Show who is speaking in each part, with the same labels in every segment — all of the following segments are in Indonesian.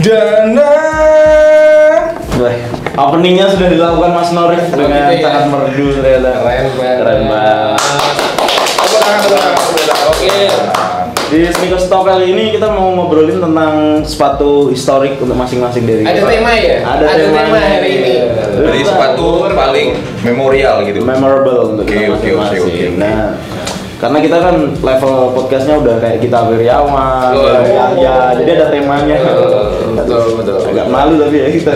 Speaker 1: Dana.
Speaker 2: Openingnya sudah dilakukan Mas Norif dengan sangat merdu ternyata. Keren banget.
Speaker 1: Oke.
Speaker 2: Di Sneakers Talk kali ini kita mau ngobrolin tentang sepatu historik untuk masing-masing dari
Speaker 3: Ada
Speaker 2: kita.
Speaker 3: tema ya?
Speaker 2: Ada tema
Speaker 3: hari ini.
Speaker 1: Dari sepatu paling memorial gitu.
Speaker 2: Memorable untuk kita masing-masing.
Speaker 1: Oke.
Speaker 2: Nah, karena kita kan level podcastnya udah kayak kita Wiryawan, ya, jadi ada temanya.
Speaker 3: Betul.
Speaker 2: Agak malu tapi ya kita.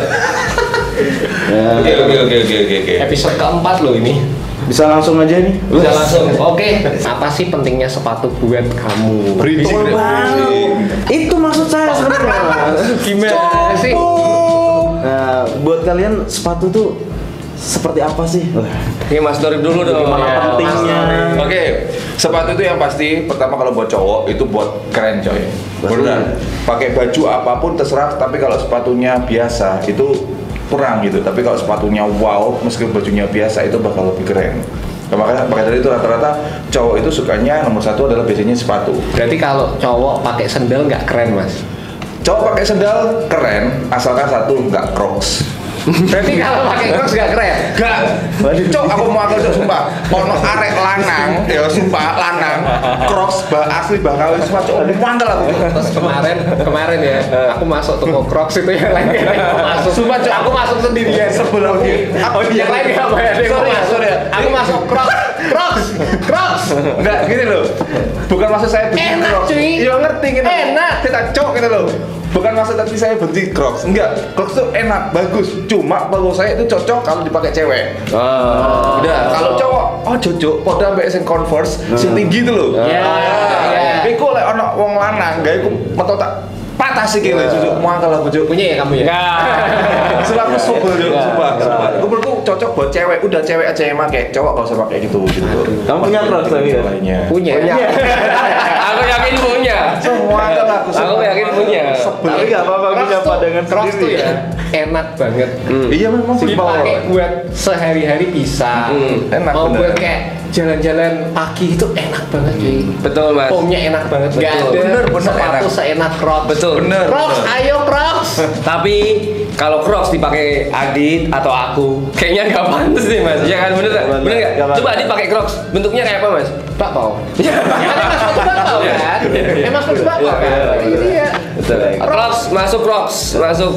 Speaker 1: Oke.
Speaker 3: Episode keempat loh ini.
Speaker 2: Bisa langsung aja nih.
Speaker 3: Bisa langsung. Oke. Apa sih pentingnya sepatu buat kamu?
Speaker 1: Berisik.
Speaker 2: Itu maksud saya sebenarnya.
Speaker 3: Gimana sih?
Speaker 2: Nah, buat kalian sepatu tuh seperti apa sih?
Speaker 3: Ini Mas Dorif dulu dong.
Speaker 2: Gimana pentingnya?
Speaker 1: Oke, sepatu itu yang pasti pertama kalau buat cowok itu buat keren coy. Benar. Pakai baju apapun terserah, tapi kalau sepatunya biasa itu kurang gitu. Tapi kalau sepatunya wow, meskipun bajunya biasa itu bakal lebih keren. Makanya dari itu rata-rata cowok itu sukanya nomor satu adalah biasanya sepatu.
Speaker 3: Berarti kalau cowok pakai sendal nggak keren, Mas?
Speaker 1: Cowok pakai sendal keren, asalkan satu nggak Crocs.
Speaker 3: Berarti kalau pakai Crocs nggak keren?
Speaker 1: Gak, cok aku mau akal cok sumpah. Ono arek lanang, ya sumpah lanang. Crocs asli bakal sumpah cok. Mangkel aku.
Speaker 3: Terus kemarin ya, aku masuk toko Crocs itu yang lain masuk.
Speaker 1: Sumpah cok,
Speaker 3: Aku masuk sendirian.
Speaker 1: sebelum
Speaker 3: Yang lain nggak bayar deh.
Speaker 1: sorry ya.
Speaker 3: Aku masuk Crocs.
Speaker 1: Enggak gini loh. Bukan maksud saya benci
Speaker 3: Enak,
Speaker 1: Crocs.
Speaker 3: cuy.
Speaker 1: Iya ngerti gitu.
Speaker 3: Enak.
Speaker 1: Kita cok gitu loh. Bukan maksud tapi saya benci Crocs. Enggak, Crocs tuh enak, bagus. Cuma kalau saya itu cocok kalau dipakai cewek. Udah, kalau cowok, oh cocok. Padahal mbek sing Converse, sing tinggi itu loh.
Speaker 3: Iya.
Speaker 1: Iku lek ono wong lanang, gawe iku metu tak patah sih kene cocok. Mangkel aku cocok.
Speaker 3: Punya ya kamu ya?
Speaker 1: Selaku sebel yo, sumpah. Menurutku cocok buat cewek, udah cewek aja yang pakai, cowok gak usah pakai gitu.
Speaker 2: Kamu punya Crocs tapi ya?
Speaker 1: Lainnya.
Speaker 3: Punya. Aku yakin punya.
Speaker 1: Semua kan
Speaker 3: Aku yakin punya.
Speaker 2: Tapi nggak apa-apa punya pandangan
Speaker 3: Crocs tuh
Speaker 2: sendiri.
Speaker 3: ya enak banget.
Speaker 1: Iya memang
Speaker 3: Dipakai buat sehari-hari bisa.
Speaker 1: Enak,
Speaker 3: Mau
Speaker 1: bener.
Speaker 3: buat kayak jalan-jalan pagi itu enak banget cuy.
Speaker 4: Betul mas.
Speaker 3: Pomnya enak banget. Gak ada
Speaker 1: Bener,
Speaker 3: sepatu
Speaker 1: enak.
Speaker 3: seenak Crocs.
Speaker 4: Betul.
Speaker 1: Bener.
Speaker 3: Crocs, ayo Crocs.
Speaker 4: Tapi kalau Crocs dipakai Adit atau aku, kayaknya nggak pantas nih mas. Ya kan bener nggak? Bener nggak?
Speaker 2: Nggak pantas.
Speaker 4: Coba Adit pakai Crocs, bentuknya kayak apa mas?
Speaker 3: Bakpao. Emang sepatu bakpao kan? Emang sepatu bakpao kan? Ini ya.
Speaker 4: Crocs masuk Crocs masuk.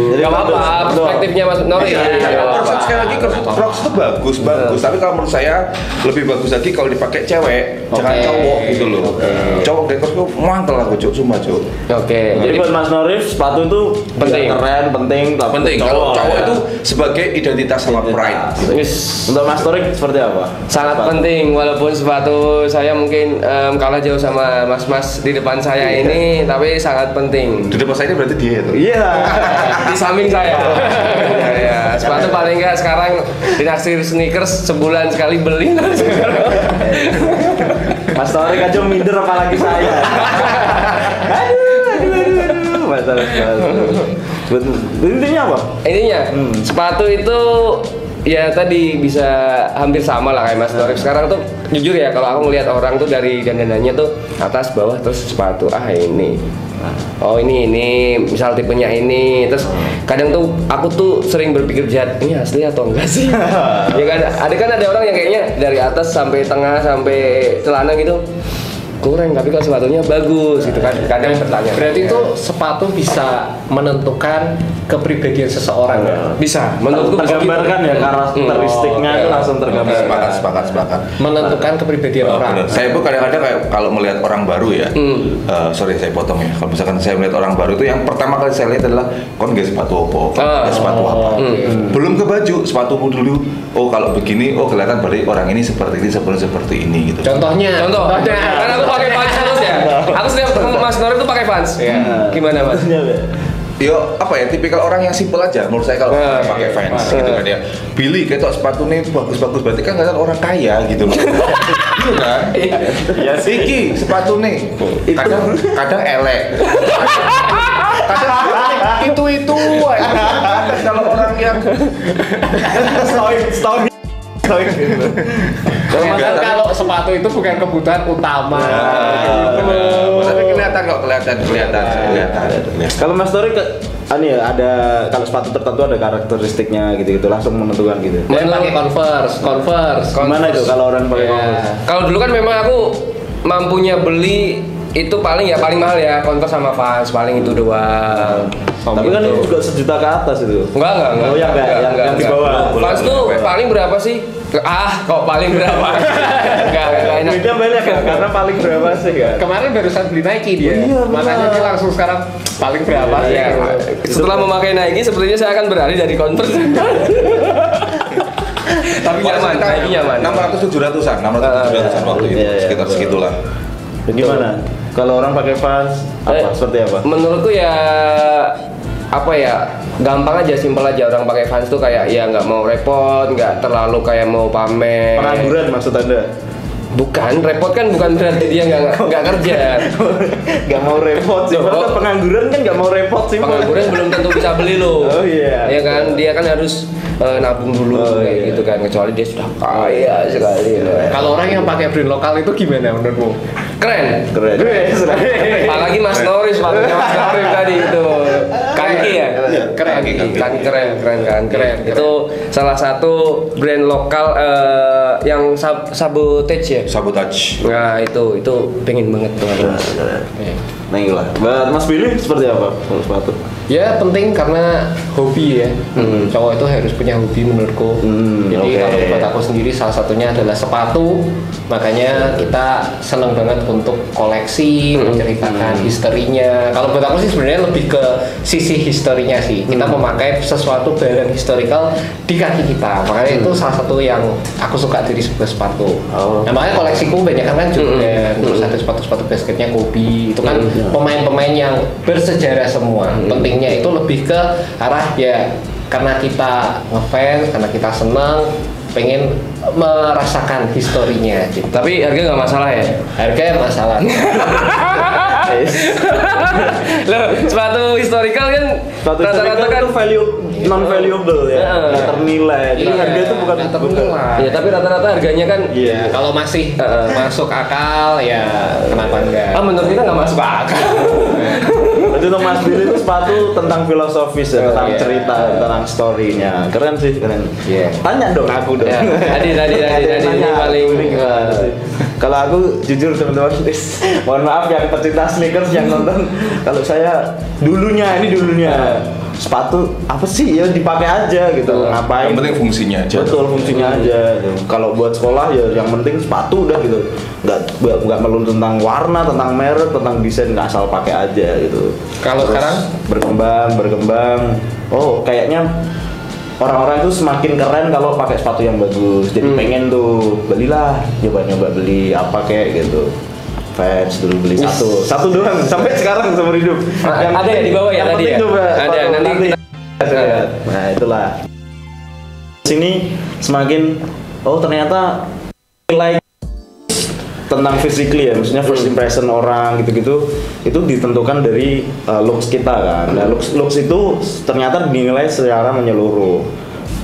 Speaker 2: Jadi
Speaker 4: Gak apa-apa, perspektifnya mas Nori.
Speaker 1: Crocs sekali lagi Crocs itu bagus. Tapi kalau menurut saya lebih bagus lagi kalau dipakai cewek, jangan cowok gitu loh. Cowok kayak Crocs tuh mangkel aku cok, sumpah cok.
Speaker 4: Oke.
Speaker 2: Jadi buat Mas Norif sepatu itu
Speaker 4: Penting.
Speaker 2: keren, penting. tapi
Speaker 1: Penting kalau cowok
Speaker 2: ya.
Speaker 1: itu sebagai identitas sama pride.
Speaker 4: Wis.
Speaker 2: Untuk Mas Norif seperti apa?
Speaker 4: Sangat penting walaupun sepatu saya mungkin kalah jauh sama mas-mas di depan saya ini, tapi sangat penting.
Speaker 1: Di depan saya ini berarti dia itu.
Speaker 2: Iya.
Speaker 4: Di samping saya. Ya, sepatu paling enggak sekarang dinaksir sneakers sebulan sekali beli.
Speaker 2: Mas Norif aja minder apalagi saya. Aduh. Masalah. Intinya apa?
Speaker 4: Intinya sepatu itu ya tadi bisa hampir sama lah kayak Mas Dorif. Sekarang tuh jujur ya kalau aku ngelihat orang tuh dari dandanannya tuh atas bawah terus sepatu ini. Oh ini misal tipenya ini, terus kadang tuh aku tuh sering berpikir jahat, ini asli atau enggak sih? Ya kan ada orang yang kayaknya dari atas sampai tengah sampai celana gitu kurang, tapi kalau sepatunya bagus gitu kan, kadang bertanya.
Speaker 3: Berarti itu sepatu bisa menentukan kepribadian seseorang ya?
Speaker 4: Bisa, menurutku
Speaker 2: tergambarkan ya karakteristiknya itu langsung tergambar.
Speaker 1: Sepakat.
Speaker 3: Menentukan kepribadian orang.
Speaker 1: Bener. Saya pun kadang-kadang kayak kalau melihat orang baru ya, sorry saya potong ya. Kalau misalkan saya melihat orang baru itu yang pertama kali saya lihat adalah kon nggak sepatu apa, nggak sepatu apa. Belum ke baju, sepatumu dulu. Oh kalau begini, oh kelihatan berarti orang ini seperti ini gitu.
Speaker 4: Contoh, karena aku pakai Vans terus ya. Aku setiap ketemu Mas Nori tuh pakai Vans. Gimana Mas?
Speaker 1: Yo apa ya tipikal orang yang simple aja menurut saya kalau pakai Vans gitu kan ya. Billy kayak sepatu nih bagus-bagus berarti kan kelihatan orang kaya gitu loh. Iya kan? Iya sih. Iki sepatu nih kadang elek. Kadang itu kalau orang yang
Speaker 2: Stoik.
Speaker 3: Kalau sepatu itu bukan kebutuhan utama.
Speaker 1: Tapi kelihatan kok, kelihatan.
Speaker 2: Kalau Mas Tori ada kalau sepatu tertentu ada karakteristiknya gitu langsung menentukan gitu.
Speaker 3: Dia pakai Converse.
Speaker 2: Gimana itu kalau orang pakai
Speaker 3: Iya.
Speaker 2: Converse?
Speaker 4: Kalau dulu kan memang aku mampunya beli itu paling mahal ya, Converse sama Vans paling itu doang.
Speaker 2: Tapi kan itu juga sejuta ke atas itu.
Speaker 4: Enggak.
Speaker 2: Oh, yang di bawah.
Speaker 4: Vans tuh paling berapa sih? Kok paling berapa? Enggak enak.
Speaker 2: Duitnya banyak kan karena paling berapa sih kan?
Speaker 3: Kemarin barusan beli Nike dia.
Speaker 2: Iya,
Speaker 3: Makanya dia langsung sekarang paling berapa sih?
Speaker 4: Iya. Setelah memakai Nike sepertinya saya akan beralih dari Converse. Tapi nyaman, Nike nyaman.
Speaker 1: 600-700an waktu itu,
Speaker 2: Iya,
Speaker 1: sekitar
Speaker 2: betul.
Speaker 1: segitulah.
Speaker 2: Gimana? Kalau orang pakai Vans seperti apa?
Speaker 4: Menurutku ya gampang aja, simpel aja. Orang pakai Vans tuh kayak ya nggak mau repot, nggak terlalu kayak mau pamer.
Speaker 2: Pengangguran maksud Anda?
Speaker 4: Bukan, repot kan bukan berarti dia nggak kerja.
Speaker 2: Gak mau repot sih. Kalau pengangguran kan gak mau repot sih.
Speaker 4: Pengangguran belum tentu bisa beli loh.
Speaker 2: Oh iya.
Speaker 4: Ya kan, dia kan harus nabung dulu kayak gitu kan, kecuali dia sudah kaya sekali.
Speaker 3: Kalau orang yang pakai brand lokal itu gimana menurutmu?
Speaker 4: Keren.
Speaker 2: Apalagi
Speaker 4: Apalagi Mas Noris, Mas Noris tadi itu. Kaki ya?
Speaker 3: Keren.
Speaker 4: Kaki keren kan. Itu salah satu brand lokal yang Sabotage ya.
Speaker 1: Sabotage.
Speaker 4: Nah itu pengen banget tuh.
Speaker 2: Nah itulah. Mas Billy seperti apa kalau sepatu?
Speaker 3: Ya penting karena hobi ya. Cowok itu harus punya hobi menurutku. Jadi
Speaker 2: oke.
Speaker 3: kalau buat aku sendiri salah satunya adalah sepatu. Makanya kita senang banget untuk koleksi, menceritakan historinya. Kalau buat aku sih sebenarnya lebih ke sisi historinya sih. Kita memakai sesuatu barang historical di kaki kita. Makanya itu salah satu yang aku suka dari sebuah sepatu. Nah, makanya koleksiku banyak kan Jordan, terus ada sepatu-sepatu basketnya Kobe. Itu kan pemain-pemain yang bersejarah semua. Pentingnya itu lebih ke arah ya karena kita ngefans, karena kita senang, pengen merasakan historinya gitu.
Speaker 4: Tapi harga nggak masalah ya?
Speaker 3: Harga masalah.
Speaker 4: Loh, sepatu historical kan
Speaker 2: Sepatu
Speaker 4: rata-rata kan
Speaker 2: itu non valuable ya. Nggak ternilai. Jadi harga itu bukan
Speaker 3: ternilai.
Speaker 4: ya, tapi rata-rata harganya kan
Speaker 2: Iya.
Speaker 3: Kalau masih masuk akal ya kenapa enggak?
Speaker 4: menurut kita nggak masuk akal.
Speaker 2: Berarti untuk Mas Billy itu sepatu tentang filosofis ya, tentang
Speaker 3: iya.
Speaker 2: cerita, tentang story-nya. Keren sih, keren.
Speaker 3: Iya.
Speaker 2: Tanya dong aku dong.
Speaker 4: Ya, tadi ini paling
Speaker 2: gimana sih? Kalau aku jujur teman-teman, mohon maaf yang pecinta sneakers yang nonton. Kalau saya dulunya sepatu apa sih ya dipakai aja gitu. Ngapain?
Speaker 1: Yang penting fungsinya aja.
Speaker 2: Betul, fungsinya aja. Kalau buat sekolah ya yang penting sepatu udah gitu. Nggak melulu tentang warna, tentang merek, tentang desain, nggak asal pakai aja gitu.
Speaker 3: Kalau
Speaker 2: Terus
Speaker 3: sekarang?
Speaker 2: berkembang. Oh, kayaknya orang-orang itu semakin keren kalau pakai sepatu yang bagus. Jadi pengen tuh belilah, nyoba beli apa kayak gitu. Fans dulu beli satu doang sampai sekarang seumur hidup.
Speaker 4: Ada ya di bawah ya
Speaker 2: yang
Speaker 4: tadi
Speaker 2: penting
Speaker 4: ya?
Speaker 2: coba
Speaker 4: Ada,
Speaker 2: sepatu
Speaker 4: nanti
Speaker 2: kita lihat. Nah itulah. Sini semakin ternyata nilai tentang physically ya, maksudnya first impression orang gitu-gitu itu ditentukan dari looks kita kan. Nah looks itu ternyata dinilai secara menyeluruh.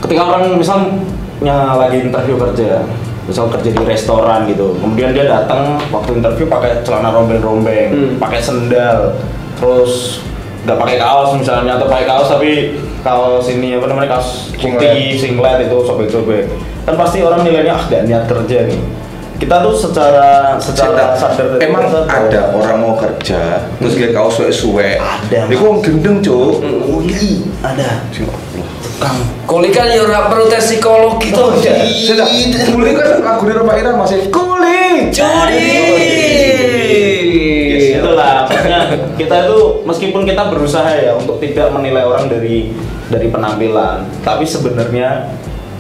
Speaker 2: Ketika orang misalnya lagi interview kerja, misal kerja di restoran gitu, kemudian dia datang waktu interview pakai celana rombeng-rombeng, pakai sendal, terus nggak pakai kaos misalnya, atau pakai kaos tapi kaos ini apa namanya, kaos putih singlet itu sobek-sobek, kan pasti orang nilainya nggak niat kerja nih. Kita tuh secara sadar
Speaker 1: Emang ada orang mau kerja terus dia kaos suwe.
Speaker 2: Ada.
Speaker 1: Iku wong gendeng, Cuk.
Speaker 2: ada kang
Speaker 4: Kuli kan ya ora perlu tes psikologi tuh.
Speaker 1: Sudah. Mulai kan lagu di Roma Ira masih kulit.
Speaker 2: itulah maksudnya kita itu meskipun kita berusaha ya untuk tidak menilai orang dari penampilan, tapi sebenarnya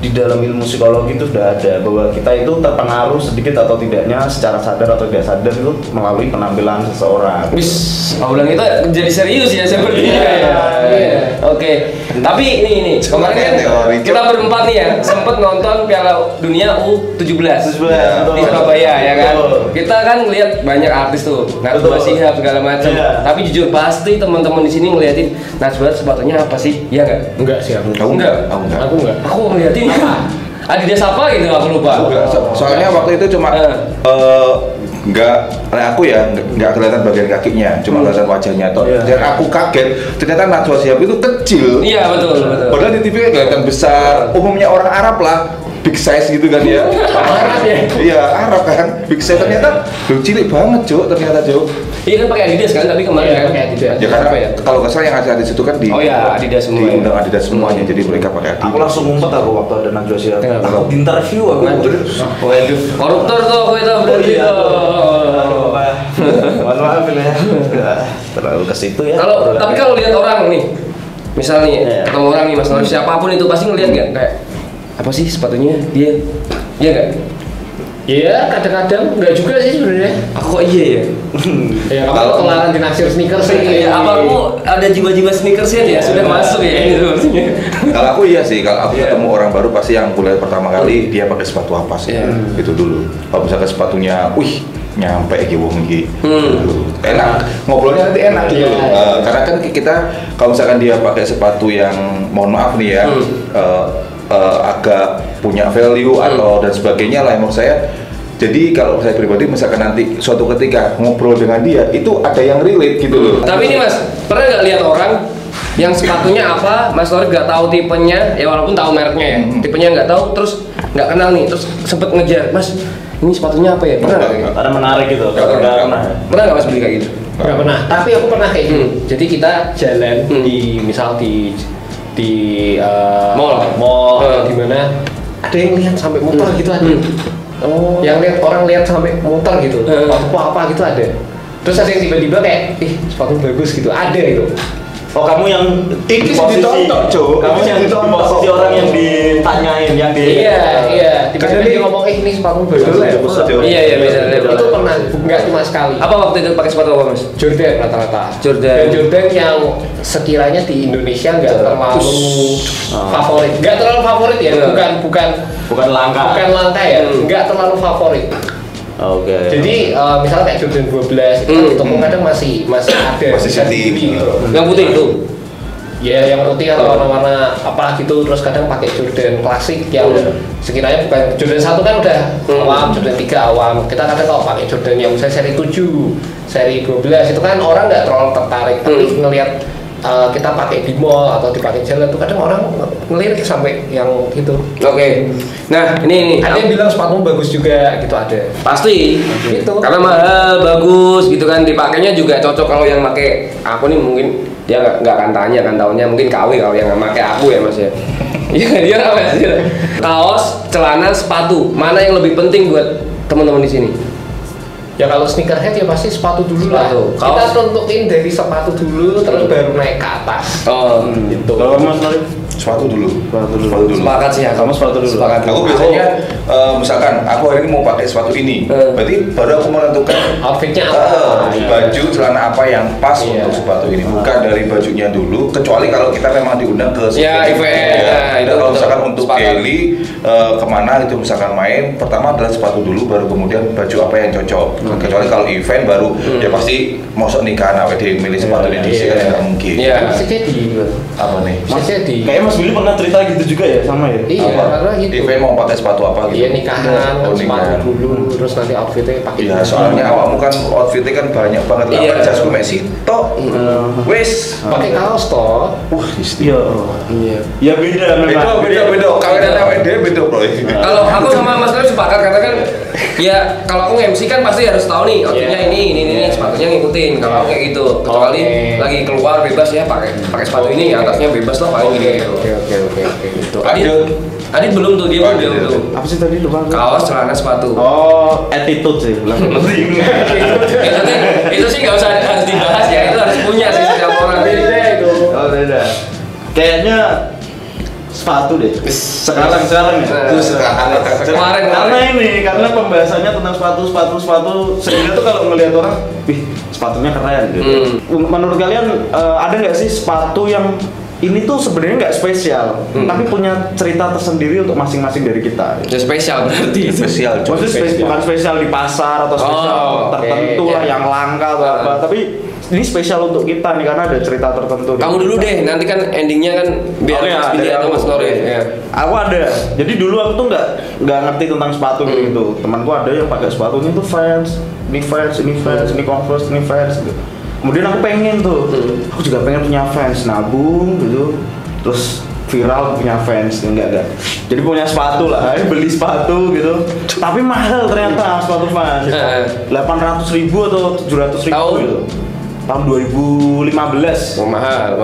Speaker 2: di dalam ilmu psikologi itu sudah ada bahwa kita itu terpengaruh sedikit atau tidaknya secara sadar atau tidak sadar itu melalui penampilan seseorang.
Speaker 4: Wis, obrolan kita jadi serius ya sepertinya.
Speaker 3: Iya.
Speaker 4: Oke. Tapi ini kemarin kan
Speaker 1: Teori.
Speaker 4: kita berempat nih ya sempet nonton Piala Dunia U17
Speaker 2: betul.
Speaker 4: di Surabaya ya kan.
Speaker 2: Betul.
Speaker 4: Kita kan ngelihat banyak artis tuh, Najwa
Speaker 2: Betul.
Speaker 4: Shihab segala macam.
Speaker 2: Iya.
Speaker 4: Tapi jujur pasti teman-teman di sini ngeliatin Najwa sepatunya apa sih? Iya enggak?
Speaker 3: Enggak sih aku.
Speaker 1: Aku
Speaker 4: Enggak.
Speaker 1: Aku enggak.
Speaker 3: Aku enggak.
Speaker 4: Aku ngeliatin Adidas apa gitu aku lupa.
Speaker 1: Enggak, soalnya waktu itu cuma nggak, aku ya nggak kelihatan bagian kakinya, cuma kelihatan wajahnya toh. Dan aku kaget, ternyata Najwa Shihab itu kecil.
Speaker 4: Iya betul.
Speaker 1: Padahal di TV kelihatan besar. Umumnya orang Arab lah, big size gitu kan ya.
Speaker 4: Arab ya?
Speaker 1: Iya Arab kan, big size ternyata cilik banget Cuk, ternyata Cuk.
Speaker 4: Iya kan pakai Adidas kan, tapi kemarin kan
Speaker 3: pakai Adidas.
Speaker 1: Ya karena kalau nggak salah yang ada di situ kan di
Speaker 4: Oh ya, Adidas semua.
Speaker 1: diundang Adidas semuanya, jadi mereka pakai Adidas.
Speaker 2: Aku langsung ngumpet aku waktu ada Najwa Shihab.
Speaker 4: Kenapa?
Speaker 2: Aku di interview aku.
Speaker 4: Waduh, koruptor tuh aku itu berarti
Speaker 2: iya.
Speaker 4: tuh.
Speaker 2: Mohon maaf ini ya. Terlalu ke situ ya.
Speaker 4: Tapi kalau lihat orang nih, misal nih, ketemu orang nih Mas Norif, siapapun itu pasti ngelihat nggak kayak apa sih sepatunya dia, iya nggak?
Speaker 3: Iya, kadang-kadang enggak juga sih sebenarnya.
Speaker 4: Aku kok iya ya?
Speaker 3: Ya kalau ketularan di naksir sneakers sih.
Speaker 4: Ya, apa aku ada jiwa-jiwa sneakersnya ya sudah masuk ya gitu maksudnya.
Speaker 1: Kalau aku iya sih, kalau aku ketemu orang baru pasti yang kuliah pertama kali dia pakai sepatu apa sih, itu dulu. Kalau misalkan sepatunya, wih nyampe iki wong iki, enak ngobrolnya nanti enak gitu. Karena kan kita kalau misalkan dia pakai sepatu yang mohon maaf nih ya. Agak punya value atau dan sebagainya lah menurut saya. Jadi kalau saya pribadi misalkan nanti suatu ketika ngobrol dengan dia itu ada yang relate gitu loh.
Speaker 4: Tapi ini Mas, pernah nggak lihat orang yang sepatunya apa, Mas Norif nggak tahu tipenya, ya walaupun tahu mereknya ya, tipenya nggak tahu, terus nggak kenal nih, terus sempet ngejar, Mas ini sepatunya apa ya? Pernah nggak? Gitu?
Speaker 2: Ada menarik gitu.
Speaker 1: Nggak pernah.
Speaker 4: Pernah nggak Mas beli kayak gitu?
Speaker 3: Nggak pernah. Tapi aku pernah kayak gitu. Jadi kita jalan di misal di mall di mana ada yang lihat sampai muter gitu ada. Oh. Yang lihat orang lihat sampai muter gitu. Sepatu apa gitu ada. Terus ada yang tiba-tiba kayak, sepatu bagus gitu. Ada gitu.
Speaker 2: Oh kamu yang
Speaker 1: Ini ditonton, Cuk.
Speaker 2: Kamu yang posisi orang yang ditanyain, yang di
Speaker 3: Iya. Tiba-tiba dia ngomong, ini sepatu bagus.
Speaker 4: Iya beda.
Speaker 3: Itu pernah, nggak cuma sekali.
Speaker 4: Apa waktu itu pakai sepatu apa Mas?
Speaker 3: Jordan rata-rata.
Speaker 4: Jordan.
Speaker 3: Dan Jordan yang sekiranya di Indonesia nggak terlalu favorit. Nggak terlalu favorit ya,
Speaker 2: bukan langka.
Speaker 3: bukan langka ya, nggak terlalu favorit.
Speaker 2: Oke.
Speaker 3: Jadi misalnya kayak Jordan 12 itu kan di toko kadang masih ada
Speaker 1: Masih
Speaker 3: sendiri
Speaker 1: sedih.
Speaker 3: gitu.
Speaker 4: Yang putih itu.
Speaker 3: Ya yang putih atau warna-warna apa gitu, terus kadang pakai Jordan klasik yang sekiranya bukan Jordan 1 kan udah awam, Jordan 3 awam. Kita kadang kalau pakai Jordan yang misalnya seri 7, seri 12 itu kan orang nggak terlalu tertarik, tapi ngelihat kita pakai di mall atau dipakai jalan tuh kadang orang ngelirik sampai yang gitu.
Speaker 4: Oke. Nah, ini
Speaker 3: Ada yang bilang sepatumu bagus juga gitu ada.
Speaker 4: pasti
Speaker 3: Gitu.
Speaker 4: karena mahal, bagus gitu kan, dipakainya juga cocok. Kalau yang pakai aku nih mungkin dia nggak akan tanya kan, taunya mungkin KW kalau yang nggak pakai aku ya Mas ya. Iya dia nggak Mas. Kaos, celana, sepatu, mana yang lebih penting buat teman-teman di sini?
Speaker 3: Ya kalau sneakerhead ya pasti sepatu dulu lah.
Speaker 4: Sepatu.
Speaker 3: Kita
Speaker 4: Kaos.
Speaker 3: tentuin dari sepatu dulu terus baru naik ke atas.
Speaker 4: Oh,
Speaker 3: Gitu.
Speaker 2: Kalau Mas Norif,
Speaker 1: Sepatu dulu.
Speaker 2: sepatu dulu.
Speaker 4: sepakat sih ya.
Speaker 2: Kamu sepatu dulu.
Speaker 4: Sepakat.
Speaker 1: Aku biasanya misalkan aku hari ini mau pakai sepatu ini, berarti baru aku menentukan
Speaker 3: Outfitnya apa?
Speaker 1: baju celana apa yang pas
Speaker 3: Iya.
Speaker 1: untuk sepatu ini, bukan dari bajunya dulu. Kecuali kalau kita memang diundang ke
Speaker 4: Ya, event. Nah, itu
Speaker 1: kalau
Speaker 4: betul.
Speaker 1: misalkan untuk
Speaker 4: Sepakat.
Speaker 1: daily kemana itu misalkan main, pertama adalah sepatu dulu, baru kemudian baju apa yang cocok. Kecuali kalau event baru ya pasti mosok nikah anak wedding milih sepatu di Indonesia kan nggak mungkin.
Speaker 4: Iya.
Speaker 3: Bisa jadi.
Speaker 1: Apa nih?
Speaker 3: Bisa jadi.
Speaker 2: Kayaknya Mas Billy pernah cerita gitu juga ya sama ya?
Speaker 3: Iya,
Speaker 1: Apa?
Speaker 3: karena gitu.
Speaker 1: Event mau pakai sepatu apa gitu?
Speaker 3: Iya nikahan,
Speaker 1: Oh,
Speaker 3: kan sepatu
Speaker 1: nikahan.
Speaker 3: dulu, terus nanti outfitnya pakai.
Speaker 1: Iya, soalnya awakmu kan outfitnya kan banyak banget lah.
Speaker 4: Iya.
Speaker 1: Kan jasku mek sitok. Wis.
Speaker 3: pakai kaos toh.
Speaker 1: Wah, isti.
Speaker 2: Iya.
Speaker 4: Iya.
Speaker 2: Ya beda memang.
Speaker 1: Beda. Kawinan awake dhewe beda, Bro.
Speaker 4: Kalau aku sama Mas Norif sepakat karena kan ya kalau aku MC kan pasti harus tahu nih outfitnya ini sepatunya ngikutin. Kalau aku kayak gitu, kecuali
Speaker 3: Oke.
Speaker 4: lagi keluar bebas ya pakai sepatu ini atasnya bebas lah paling gini gitu.
Speaker 3: Oke.
Speaker 4: Gitu. Adit belum tuh, dia
Speaker 1: Oh,
Speaker 4: belum
Speaker 1: Adit.
Speaker 4: tuh.
Speaker 2: Apa sih tadi lupa?
Speaker 4: Kaos, celana, sepatu.
Speaker 2: Oh, attitude sih.
Speaker 4: itu sih nggak usah harus dibahas ya, itu harus punya sih setiap orang.
Speaker 3: Beda itu.
Speaker 2: Oh, beda. Kayaknya sepatu deh. Sekarang ya.
Speaker 4: Kemarin
Speaker 2: Karena pembahasannya tentang sepatu sehingga tuh kalau ngelihat orang, wih sepatunya keren gitu. Menurut kalian ada nggak sih sepatu yang ini tuh sebenarnya nggak spesial, tapi punya cerita tersendiri untuk masing-masing dari kita.
Speaker 4: Ya spesial berarti.
Speaker 1: Spesial, cuma
Speaker 2: Maksudnya bukan spesial di pasar atau spesial tertentu lah yang langka atau apa, tapi ini spesial untuk kita nih karena ada cerita tertentu.
Speaker 4: Kamu dulu deh, nanti kan endingnya kan biar
Speaker 2: Oke,
Speaker 4: Mas Billy
Speaker 2: dari
Speaker 4: atau
Speaker 2: aku.
Speaker 4: Mas Nori.
Speaker 2: Oke.
Speaker 4: Ya.
Speaker 2: Aku ada. Jadi dulu aku tuh nggak ngerti tentang sepatu gitu. Temanku ada yang pakai sepatunya tuh Vans, ini Converse, ini Vans gitu. Kemudian aku pengen tuh, aku juga pengen punya Vans, nabung gitu. Terus viral punya Vans, enggak. Jadi punya sepatu lah, beli sepatu gitu. Tapi mahal ternyata sepatu Vans. 800.000 atau 700.000
Speaker 4: Tahun?
Speaker 2: gitu. Tahun 2015.
Speaker 4: Oh, mahal.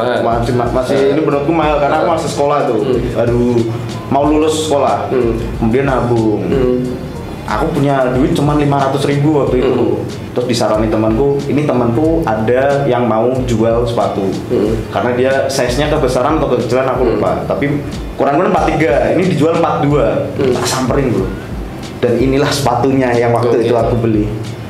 Speaker 2: Masih ini menurutku mahal karena aku masih sekolah tuh, baru mau lulus sekolah, kemudian nabung. Aku punya duit cuma 500.000 waktu itu. Terus disarani temanku, ini temanku ada yang mau jual sepatu, karena dia size-nya kebesaran atau kekecilan aku lupa. Tapi kurang 43, ini dijual 42. Tak samperin bro. Dan inilah sepatunya yang waktu itu aku beli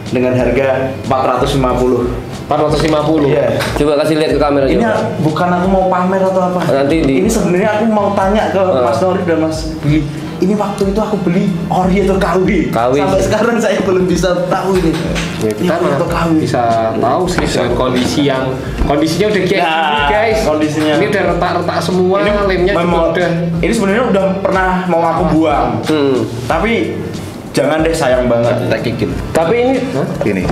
Speaker 2: dengan harga 450.
Speaker 3: 450.
Speaker 2: Iya.
Speaker 4: Coba kasih lihat ke kamera.
Speaker 2: Ini
Speaker 4: coba.
Speaker 2: bukan aku mau pamer atau apa.
Speaker 4: Nanti di-
Speaker 2: Ini sebenarnya aku mau tanya ke Mas Nori dan Mas Billy. Ini waktu itu aku beli ori atau KW.
Speaker 4: KW.
Speaker 2: Sampai sekarang saya belum bisa tahu ini.
Speaker 3: Ya,
Speaker 2: Ini
Speaker 3: kita
Speaker 2: ori atau KW.
Speaker 3: bisa tahu sih dengan kondisinya udah kayak
Speaker 2: Nah,
Speaker 3: gini guys.
Speaker 2: kondisinya.
Speaker 3: Ini udah retak-retak semua, lemnya juga
Speaker 2: memang-
Speaker 3: udah.
Speaker 2: Ini sebenarnya udah pernah mau aku buang. Tapi jangan deh, sayang banget.
Speaker 1: kita kikit.
Speaker 4: Tapi ini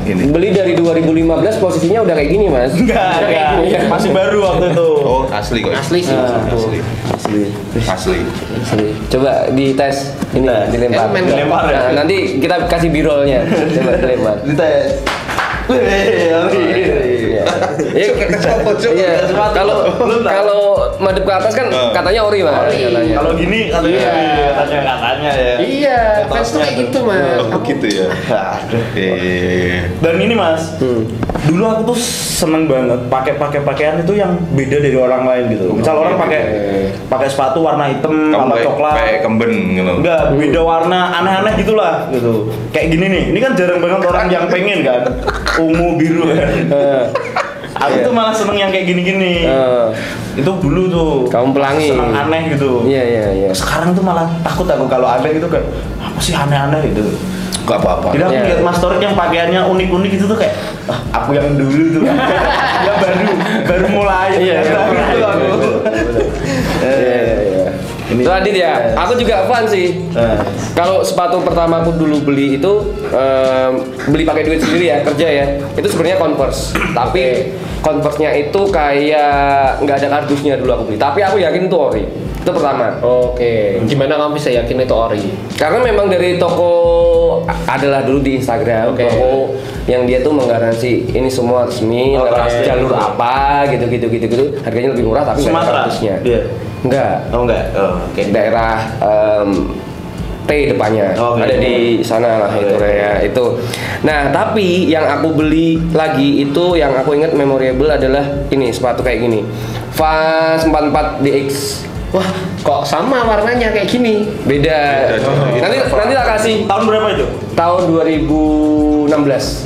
Speaker 1: Ini.
Speaker 4: beli dari 2015 posisinya udah kayak gini, Mas.
Speaker 2: Enggak. Masih baru waktu itu.
Speaker 1: Oh, asli kok.
Speaker 3: Asli sih.
Speaker 1: Asli.
Speaker 2: Asli.
Speaker 1: Asli.
Speaker 4: Coba dites ini
Speaker 2: Nah,
Speaker 4: dilempar.
Speaker 2: dilempar ya?
Speaker 4: Nah, nanti kita kasih birolnya. Coba dilempar.
Speaker 2: Dites.
Speaker 4: Iya. Iya. Kalau madep ke atas kan katanya ori, Mas. Katanya.
Speaker 2: Kalau gini katanya ya.
Speaker 3: Iya, fans tuh kayak gitu mas.
Speaker 1: Oh, gitu ya.
Speaker 2: Aduh.
Speaker 1: Dan
Speaker 2: Dan ini Mas, dulu aku tuh seneng banget pakai pakaian itu yang beda dari orang lain gitu. Misal orang pakai sepatu warna hitam,
Speaker 1: kamu
Speaker 2: warna coklat.
Speaker 1: kayak kemben gitu.
Speaker 2: Enggak, beda warna, aneh-aneh gitulah gitu. Kayak gini nih, ini kan jarang banget orang yang pengen kan, ungu biru kan. Aku tuh malah seneng yang kayak gini-gini. Itu dulu tuh.
Speaker 4: Kamu pelangi.
Speaker 2: Seneng aneh gitu.
Speaker 4: Iya.
Speaker 2: Sekarang tuh malah takut aku kalau aneh gitu kayak apa sih aneh-aneh gitu.
Speaker 1: Gak apa-apa.
Speaker 2: Jadi aku
Speaker 4: Iya.
Speaker 2: lihat Mas Torik yang pakaiannya unik-unik itu tuh kayak aku yang dulu tuh. Ya baru mulai.
Speaker 4: Iya.
Speaker 2: Gitu aku.
Speaker 4: Iya.
Speaker 2: Ini-
Speaker 4: Itu Adit ya. Aku juga fan sih. Kalau sepatu pertama aku dulu beli itu beli pakai duit sendiri ya, kerja ya. Itu sebenarnya Converse. Tapi Converse-nya itu kayak nggak ada kardusnya dulu aku beli. Tapi aku yakin itu ori. Itu pertama.
Speaker 3: Oke, gimana kamu bisa yakin itu ori?
Speaker 4: Karena memang dari toko adalah dulu di Instagram
Speaker 3: Oke.
Speaker 4: toko yang dia tuh menggaransi ini semua resmi
Speaker 3: Oke.
Speaker 4: lewat jalur apa gitu. Harganya lebih murah tapi nggak ada
Speaker 2: Sumatera.
Speaker 4: kardusnya.
Speaker 2: Iya.
Speaker 4: Enggak.
Speaker 2: Oh enggak. Oh, oke.
Speaker 4: Daerah T depannya
Speaker 2: Oke.
Speaker 4: ada di sana lah itu ya itu. Nah tapi yang aku beli lagi itu yang aku ingat memorable adalah ini sepatu kayak gini Vans 44 DX.
Speaker 3: Wah, kok sama warnanya kayak gini?
Speaker 4: Beda. Nanti tak kasih.
Speaker 2: Tahun berapa itu?
Speaker 4: Tahun 2016.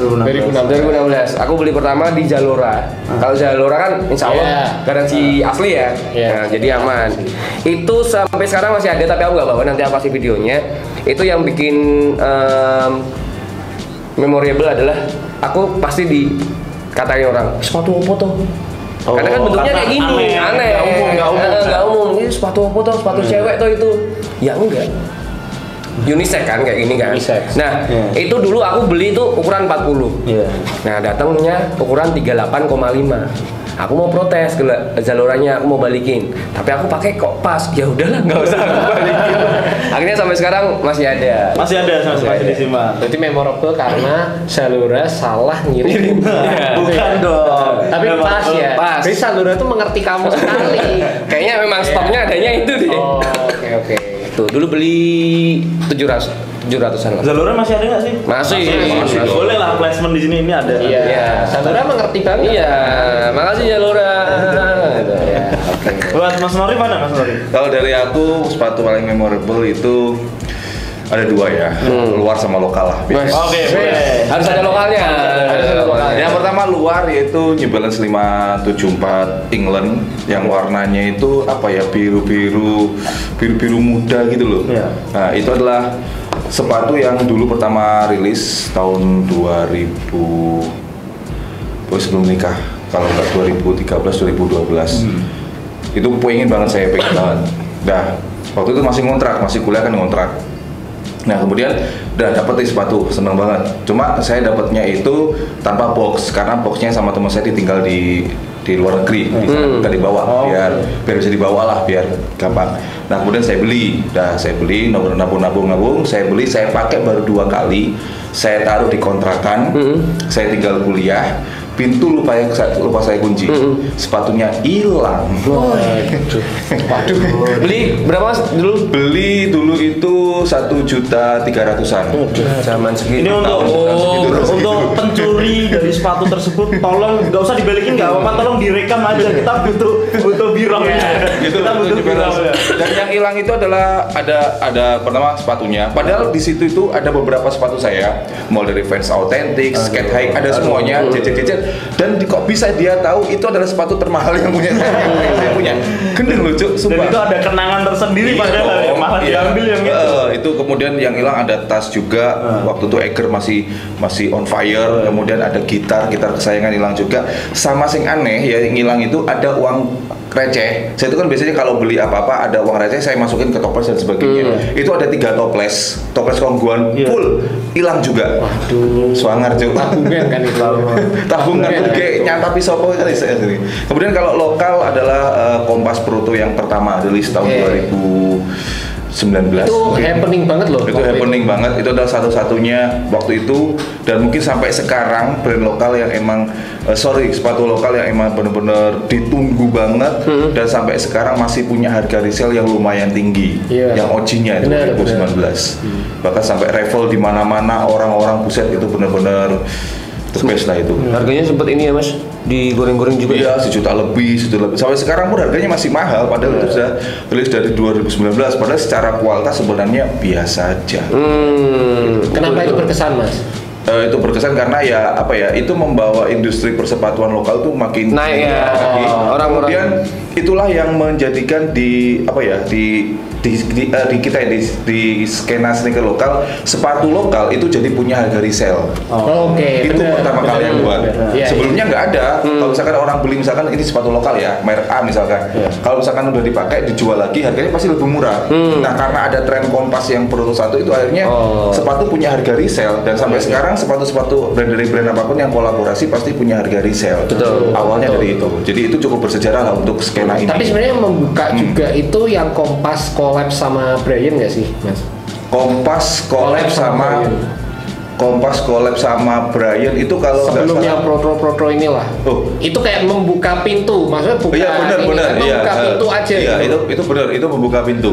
Speaker 4: 2016. Aku beli pertama di Zalora. Kalau Zalora kan insya Allah
Speaker 3: Iya.
Speaker 4: garansi asli ya.
Speaker 3: Iya.
Speaker 4: Nah, jadi aman. Itu sampai sekarang masih ada tapi aku nggak bawa. Nanti aku kasih videonya. Itu yang bikin memorable adalah aku pasti dikatain orang sepatu apa tuh. Karena kan bentuknya kayak gini, aneh. Nggak umum. Ini sepatu apa tuh? Sepatu cewek tuh itu. Ya enggak. Unisex kan kayak gini kan.
Speaker 3: Unisex.
Speaker 4: Nah, itu dulu aku beli itu ukuran 40.
Speaker 2: Iya.
Speaker 4: Nah, datangnya ukuran 38,5. Aku mau protes ke Zaloranya, aku mau balikin. Tapi aku pakai kok pas. Ya udahlah, nggak usah aku balikin. Akhirnya sampai sekarang masih ada.
Speaker 2: Masih ada, masih
Speaker 4: ada.
Speaker 2: disimpan.
Speaker 3: Berarti memorable karena Zalora salah ngirim.
Speaker 2: Bukan dong.
Speaker 3: Tapi pas ya.
Speaker 4: Pas.
Speaker 3: Jadi Zalora tuh mengerti kamu sekali.
Speaker 4: Kayaknya memang stoknya adanya itu deh.
Speaker 3: Oh, oke.
Speaker 4: Tuh, dulu beli 700-an lah.
Speaker 2: Zalora masih ada nggak sih?
Speaker 4: Masih.
Speaker 2: Boleh lah placement di sini ini ada.
Speaker 3: Iya.
Speaker 4: Iya.
Speaker 3: Zalora mengerti banget.
Speaker 4: Iya, makasih Zalora. Gitu, ya.
Speaker 2: Buat Mas Nori mana Mas Nori?
Speaker 1: Kalau dari aku sepatu paling memorable itu Ada dua ya, luar sama lokal lah.
Speaker 2: Oke, boleh.
Speaker 4: Harus ada lokalnya. Harus ada lokalnya.
Speaker 1: Yang pertama luar yaitu New Balance 574 England yang warnanya itu apa ya, biru muda gitu loh.
Speaker 2: Iya.
Speaker 1: Nah, itu adalah sepatu yang dulu pertama rilis tahun 2000 sebelum nikah, kalau nggak 2013 2012. Itu pengen banget, saya pengen banget. Nah, waktu itu masih ngontrak, masih kuliah kan ngontrak. Nah, kemudian udah dapet sepatu, seneng banget. Cuma saya dapatnya itu tanpa box, karena boxnya sama teman saya ditinggal di luar negeri, di sana kita dibawa, biar bisa dibawa lah, biar gampang. Nah, kemudian saya beli, nabung, saya beli, saya pakai baru 2 kali, saya taruh di kontrakan, saya tinggal kuliah. Pintu lupa saya kunci, sepatunya hilang.
Speaker 4: Waduh. Beli berapa Mas dulu?
Speaker 1: Beli dulu itu 1.300.000-an.
Speaker 4: Zaman segitu.
Speaker 2: Ini untuk pencuri dari sepatu tersebut, tolong nggak usah dibalikin, nggak apa-apa, tolong direkam aja. Kita butuh birong ya.
Speaker 1: Gitu,
Speaker 2: Kita butuh birong ya.
Speaker 1: Dan yang hilang itu adalah ada pertama sepatunya. Padahal di situ itu ada beberapa sepatu saya, mulai dari Vans Authentic, Skate High, ada semuanya, jejer. Dan kok bisa dia tahu itu adalah sepatu termahal yang punya saya punya. Gendeng lucu,
Speaker 2: Dan
Speaker 1: sumpah.
Speaker 2: itu ada kenangan tersendiri padahal
Speaker 1: dong,
Speaker 2: malah
Speaker 1: iya.
Speaker 2: diambil yang itu.
Speaker 1: Itu kemudian yang hilang ada tas juga. Waktu itu Eiger masih on fire. Kemudian ada gitar kesayangan hilang juga. Sama sing aneh ya, yang hilang itu ada uang receh. Saya itu kan biasanya kalau beli apa-apa ada uang receh, saya masukin ke toples dan sebagainya. Itu ada 3 toples kongguan full hilang juga.
Speaker 3: Waduh.
Speaker 1: Swanger juga.
Speaker 3: Tabungan kan itu.
Speaker 1: Tabungan tuh kayak nyantapi sopo kali sini. Kemudian kalau lokal adalah Kompas Proto yang pertama rilis tahun 2019.
Speaker 3: Itu happening banget loh.
Speaker 1: Itu happening banget. Itu adalah satu-satunya waktu itu, dan mungkin sampai sekarang brand lokal yang emang sepatu lokal yang emang bener-bener ditunggu banget, dan sampai sekarang masih punya harga resale yang lumayan tinggi. Yang OG-nya itu 2019. Bahkan sampai revel di mana-mana, orang-orang buset, itu bener-bener the best lah itu.
Speaker 4: Harganya sempat ini ya Mas, digoreng-goreng juga.
Speaker 1: Iya, 1 juta lebih. Sampai sekarang pun harganya masih mahal, padahal itu sudah rilis dari 2019. Padahal secara kualitas sebenarnya biasa aja.
Speaker 3: Kenapa itu berkesan Mas?
Speaker 1: Itu berkesan karena ya apa ya, itu membawa industri persepatuan lokal tuh makin
Speaker 4: naik ya. Orang-orang.
Speaker 1: Kemudian itulah yang menjadikan di apa ya, di kita ya, di skena sneaker lokal, sepatu lokal itu jadi punya harga resale.
Speaker 3: Oke,
Speaker 1: Itu
Speaker 3: bener,
Speaker 1: pertama kali yang buat.
Speaker 3: Iya,
Speaker 1: Sebelumnya nggak ada. Kalau misalkan orang beli, misalkan ini sepatu lokal ya, merek A misalkan. Kalau misalkan udah dipakai, dijual lagi, harganya pasti lebih murah. Nah, karena ada tren Kompas yang Proto 1 itu, akhirnya sepatu punya harga resale, dan sampai sekarang sepatu-sepatu brand dari brand apapun yang kolaborasi pasti punya harga resale. Awalnya dari itu. Jadi itu cukup bersejarah lah untuk skena ini.
Speaker 3: Tapi sebenarnya membuka juga itu yang Kompas collab sama Brian nggak sih, Mas?
Speaker 1: Kompas collab sama Brian itu kalau nggak
Speaker 3: sebelum
Speaker 1: salah-
Speaker 3: yang pro inilah. Itu kayak membuka pintu, maksudnya bukan
Speaker 1: Iya benar,
Speaker 3: membuka pintu aja.
Speaker 1: Iya,
Speaker 3: gitu.
Speaker 1: itu benar, itu membuka pintu.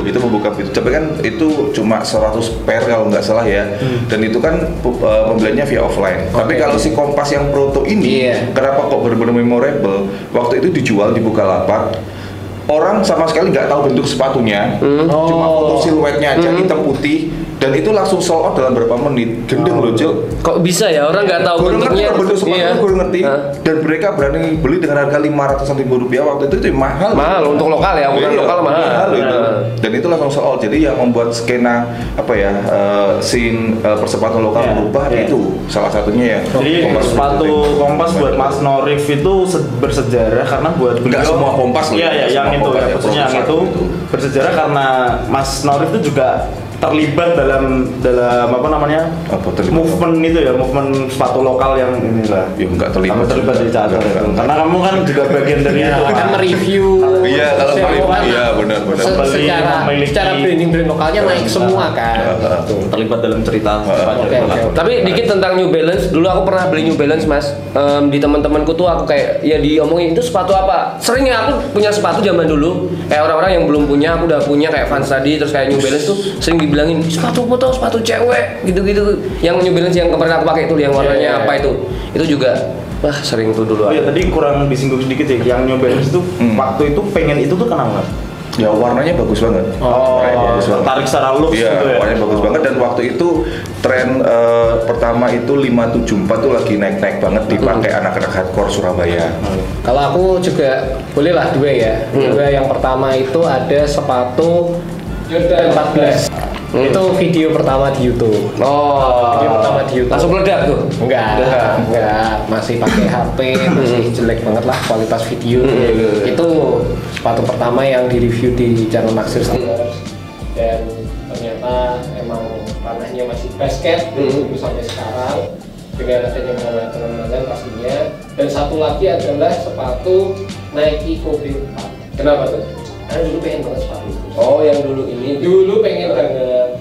Speaker 1: Tapi kan itu cuma 100 pair kalau nggak salah ya. Dan itu kan pembeliannya via offline. Tapi kalau si Kompas yang Proto ini, kenapa kok benar-benar memorable? Waktu itu dijual di Bukalapak. Orang sama sekali nggak tahu bentuk sepatunya, cuma foto siluetnya aja hitam putih, dan itu langsung sold out dalam berapa menit. Gendeng loh, Cil.
Speaker 4: Kok bisa ya, orang nggak tahu
Speaker 1: Gue ngerti
Speaker 4: bentuknya.
Speaker 1: bentuk sepatu, gue ngerti. Dan mereka berani beli dengan harga 500-an ribu rupiah waktu itu mahal.
Speaker 4: Mahal untuk lokal ya, bukan
Speaker 1: Iya,
Speaker 4: lokal mahal.
Speaker 1: itu. Dan itu langsung sold out. Jadi yang membuat skena apa ya, scene persepatuan lokal berubah itu salah satunya ya.
Speaker 2: Jadi sepatu Kompas buat Mas Norif itu bersejarah karena buat beliau.
Speaker 1: Nggak semua Kompas loh.
Speaker 2: Iya,
Speaker 1: Nggak
Speaker 2: yang
Speaker 1: semua
Speaker 2: itu
Speaker 1: Kompas
Speaker 2: ya,
Speaker 1: ya,
Speaker 2: khususnya yang
Speaker 1: Proto
Speaker 2: itu
Speaker 1: 1
Speaker 2: bersejarah karena Mas Norif itu juga terlibat dalam apa namanya,
Speaker 1: Apa terlibat?
Speaker 2: movement itu ya, movement sepatu lokal yang inilah.
Speaker 1: Ya nggak terlibat.
Speaker 2: Kamu terlibat
Speaker 1: juga.
Speaker 2: di catur
Speaker 1: Nggak,
Speaker 2: itu.
Speaker 1: nggak.
Speaker 2: Karena kamu kan juga bagian dari itu.
Speaker 3: Kan mereview.
Speaker 1: Iya, kalau
Speaker 3: semua
Speaker 1: mereview,
Speaker 3: kan
Speaker 1: iya, benar.
Speaker 3: Secara
Speaker 2: Memiliki-
Speaker 3: branding lokalnya naik semua kan.
Speaker 2: Terlibat dalam cerita sepatu
Speaker 3: Oke,
Speaker 2: lokal.
Speaker 3: oke.
Speaker 4: Tapi dikit tentang New Balance, dulu aku pernah beli New Balance Mas. Di teman-temanku tuh aku kayak ya diomongin itu sepatu apa. Sering ya aku punya sepatu zaman dulu, kayak orang-orang yang belum punya, aku udah punya kayak Vans tadi, terus kayak New Balance tuh sering dibilangin sepatu foto, sepatu cewek, gitu-gitu. Yang New Balance yang kemarin aku pakai itu, yang warnanya apa itu juga, wah sering tuh dulu.
Speaker 2: Oh ya, tadi kurang disinggung sedikit ya, yang New Balance itu waktu itu pengen itu tuh kenapa Mas?
Speaker 1: Ya warnanya bagus banget. Warnanya bagus banget.
Speaker 2: Tarik secara looks
Speaker 1: Iya,
Speaker 2: gitu ya.
Speaker 1: warnanya bagus banget dan waktu itu tren pertama itu 574 tuh lagi naik-naik banget dipakai anak-anak hardcore Surabaya.
Speaker 3: Kalau aku juga bolehlah dua ya. Dua yang pertama itu ada sepatu Jordan 14. Itu video pertama di YouTube. Video pertama di YouTube.
Speaker 4: Langsung meledak tuh.
Speaker 3: Enggak, masih pakai HP, masih jelek banget lah kualitas video. Itu sepatu pertama yang direview di channel Naksir Sanders. Dan ternyata emang ranahnya masih basket sampai sekarang dengan adanya pengembangan pastinya. Dan satu lagi adalah sepatu Nike Kobe 4. Kenapa tuh? Karena dulu pengen banget sepatu itu.
Speaker 4: Oh, yang dulu ini.
Speaker 3: Dulu pengen banget,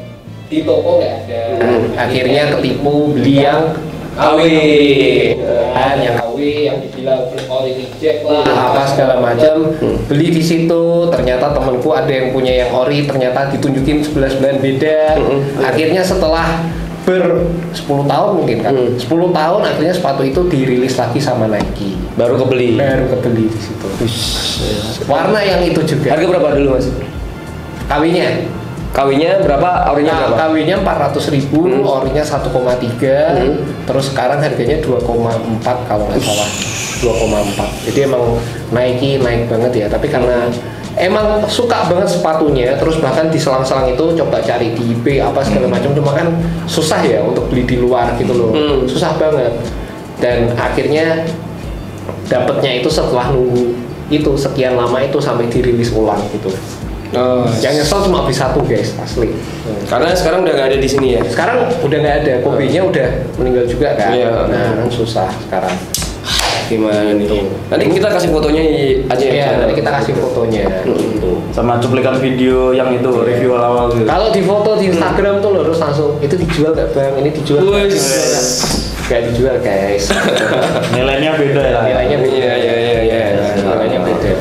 Speaker 3: di toko nggak ada. Akhirnya ketipu beli yang KW, kan yang KW yang dibilang ori reject lah, apa segala macam. Beli di situ, ternyata temanku ada yang punya yang ori, ternyata ditunjukin 11 beda. Akhirnya setelah 10 tahun mungkin kan, 10 tahun akhirnya sepatu itu dirilis lagi sama Nike.
Speaker 4: Baru kebeli
Speaker 3: di situ. Warna yang itu juga.
Speaker 4: Harga berapa dulu Mas? Kawinnya berapa? Orinya berapa?
Speaker 3: Kawinnya 400.000, orinya 1,3. Terus sekarang harganya 2,4 kalau nggak salah. 2,4. Jadi emang Nike naik banget ya. Tapi karena emang suka banget sepatunya, terus bahkan di selang-selang itu coba cari di eBay apa segala macam, cuma kan susah ya untuk beli di luar gitu loh. Susah banget. Dan akhirnya dapatnya itu setelah nunggu itu sekian lama itu sampai dirilis ulang gitu. Yang nyesel cuma beli satu guys, asli.
Speaker 4: Karena sekarang udah nggak ada di sini ya.
Speaker 3: Sekarang udah nggak ada, Kobe-nya udah meninggal juga kan.
Speaker 4: Iya.
Speaker 3: Nah, kan susah sekarang.
Speaker 4: Gimana nih? Nanti kita kasih fotonya aja ya.
Speaker 3: Iya, nanti kita kasih fotonya. Gitu.
Speaker 2: Sama cuplikan video yang itu review awal gitu.
Speaker 3: Kalau di foto di Instagram tuh lo harus langsung itu dijual nggak bang? Ini dijual nggak? Nggak dijual guys.
Speaker 2: Nilainya beda ya.
Speaker 3: Nilainya beda.
Speaker 4: Iya.
Speaker 3: Nilainya beda.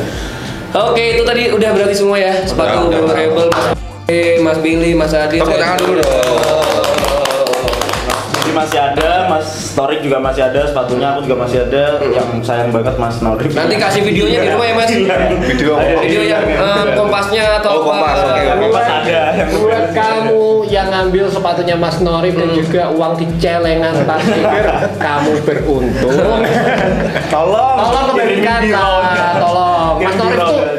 Speaker 4: Oke, itu tadi udah berarti semua ya. Sepatu memorable Mas Billy, Mas Adi.
Speaker 1: Tepuk tangan dulu dong.
Speaker 2: Jadi masih ada, Mas Norik juga masih ada, sepatunya aku juga masih ada. Yang sayang banget Mas Norik.
Speaker 4: Nanti kasih videonya di rumah ya Mas. Video yang kompasnya atau
Speaker 1: Kompas,
Speaker 4: apa?
Speaker 1: oke.
Speaker 2: Kompas ada.
Speaker 3: Buat kamu yang ngambil sepatunya Mas Norif dan juga uang di celengan tas pikir kamu beruntung. Tolong kembalikan lah, tolong.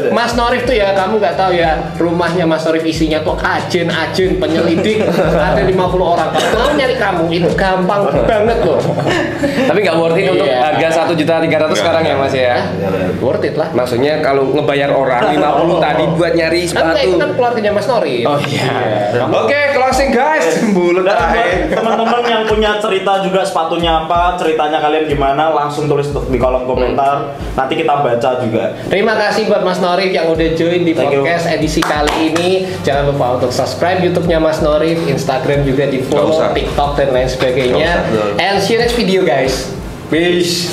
Speaker 3: Mas Norif tuh ya, kamu nggak tahu ya, rumahnya Mas Norif isinya tuh ajen penyelidik, ada 50 orang. Kalau nyari kamu itu gampang banget loh.
Speaker 4: Tapi nggak worth it untuk harga 1.300.000 sekarang ya Mas ya.
Speaker 3: Worth it lah.
Speaker 4: Maksudnya kalau ngebayar orang 50 tadi buat nyari
Speaker 3: Kan itu
Speaker 4: sepatu.
Speaker 3: kan keluarganya Mas Norif.
Speaker 4: Oh iya.
Speaker 1: Oke, closing guys. Bulat
Speaker 2: Dan buat
Speaker 1: aja.
Speaker 2: teman-teman yang punya cerita juga sepatunya apa, ceritanya kalian gimana, langsung tulis di kolom komentar. Nanti kita baca juga.
Speaker 3: Terima kasih buat Mas Norif yang udah join di
Speaker 2: Thank you.
Speaker 3: podcast edisi kali ini. Jangan lupa untuk subscribe YouTube-nya Mas Norif, Instagram juga di follow,
Speaker 1: Nggak usah.
Speaker 3: TikTok dan lain sebagainya.
Speaker 1: Nggak usah.
Speaker 3: And see you next video guys. Peace.